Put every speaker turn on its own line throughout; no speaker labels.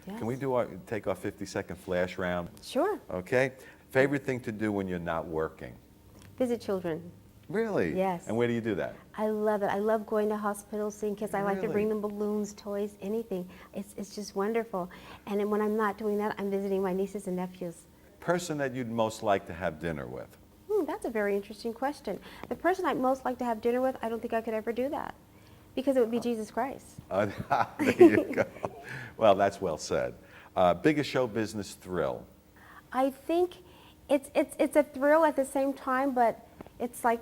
Yes.
Can we take our 50-second flash round?
Sure.
Okay. Favorite thing to do when you're not working?
Visit children.
Really?
Yes.
And where do you do that?
I love it. I love going to hospitals, seeing kids. I like to bring
Really?
them balloons, toys, anything. It's just wonderful. And then when I'm not doing that, I'm visiting my nieces and nephews.
Person that you'd most like to have dinner with?
That's a very interesting question. The person I'd most like to have dinner with, I don't think I could ever do that, because it would be Jesus Christ.
There you go. Well, that's well said. Biggest show business thrill?
I think it's a thrill at the same time, but it's like,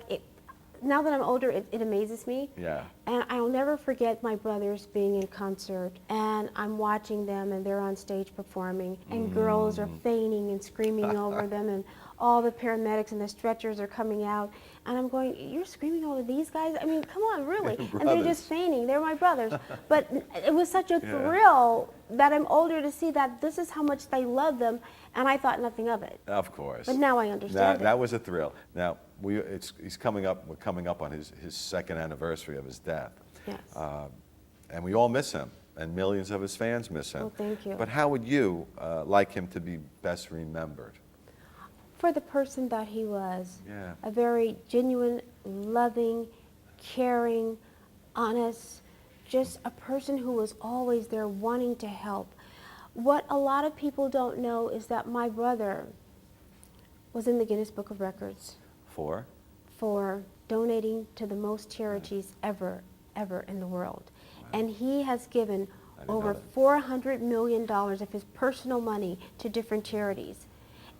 now that I'm older, it amazes me.
Yeah.
And I'll never forget my brothers being in concert, and I'm watching them, and they're on stage performing, and girls are fainting and screaming over them, and all the paramedics and the stretchers are coming out, and I'm going, you're screaming over these guys? I mean, come on, really? And they're just fainting. They're my brothers. But it was such a thrill that I'm older to see that this is how much they love them, and I thought nothing of it.
Of course.
But now I understand it.
That was a thrill. Now, we're coming up on his second anniversary of his death.
Yes.
And we all miss him, and millions of his fans miss him.
Oh, thank you.
But how would you like him to be best remembered?
For the person that he was.
Yeah.
A very genuine, loving, caring, honest, just a person who was always there wanting to help. What a lot of people don't know is that my brother was in the Guinness Book of Records for donating to the most charities ever in the world. Wow. And he has given over $400 million of his personal money to different charities.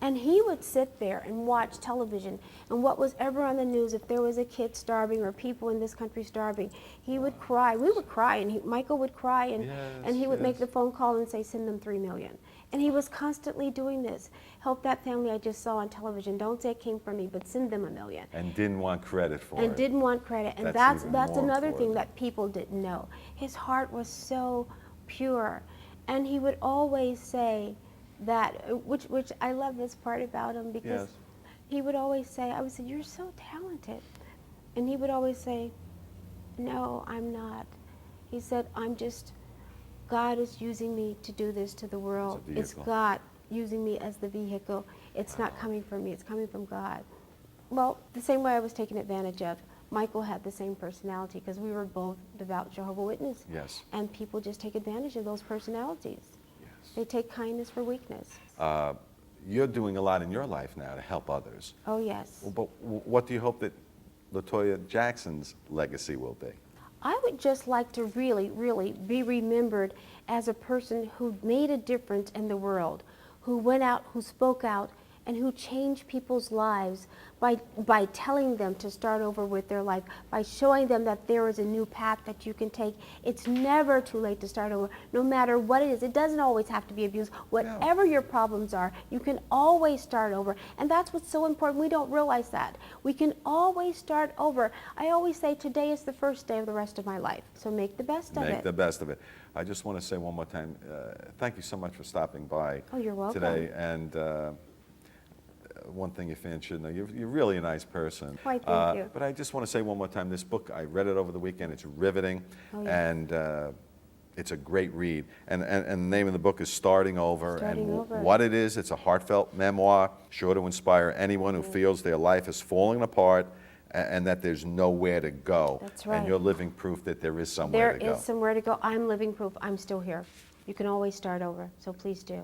And he would sit there and watch television, and what was ever on the news, if there was a kid starving or people in this country starving, he would cry. We would cry, and Michael would cry, and he would make the phone call and say, send them $3 million. And he was constantly doing this. Help that family I just saw on television. Don't say it came from me, but send them $1 million.
And didn't want credit for it.
And didn't want credit. And that's another thing that people didn't know. His heart was so pure. And he would always say that, which I love this part about him, because he would always say, I would say, you're so talented. And he would always say, no, I'm not. He said, God is using me to do this to the world. It's God using me as the vehicle. It's not coming from me, it's coming from God. Well, the same way I was taken advantage of, Michael had the same personality, because we were both devout Jehovah's Witnesses.
Yes.
And people just take advantage of those personalities.
Yes.
They take kindness for weakness.
You're doing a lot in your life now to help others.
Oh, yes.
But what do you hope that Latoya Jackson's legacy will be?
I would just like to really, really be remembered as a person who made a difference in the world, who went out, who spoke out, and who changed people's lives by telling them to start over with their life, by showing them that there is a new path that you can take. It's never too late to start over, no matter what it is. It doesn't always have to be abuse. Whatever your problems are, you can always start over. And that's what's so important. We don't realize that. We can always start over. I always say today is the first day of the rest of my life. So make the best of it.
Make the best of it. I just want to say one more time, thank you so much for stopping by
you're welcome.
today. And one thing your fans should know, you're really a nice person.
Why, thank you.
But I just want to say one more time, this book, I read it over the weekend. It's riveting, and it's a great read. And the name of the book is Starting Over. What it is, it's a heartfelt memoir, sure to inspire anyone who feels their life is falling apart and that there's nowhere to go.
That's right.
And you're living proof that there is somewhere to go.
There is somewhere to go. I'm living proof. I'm still here. You can always start over, so please do.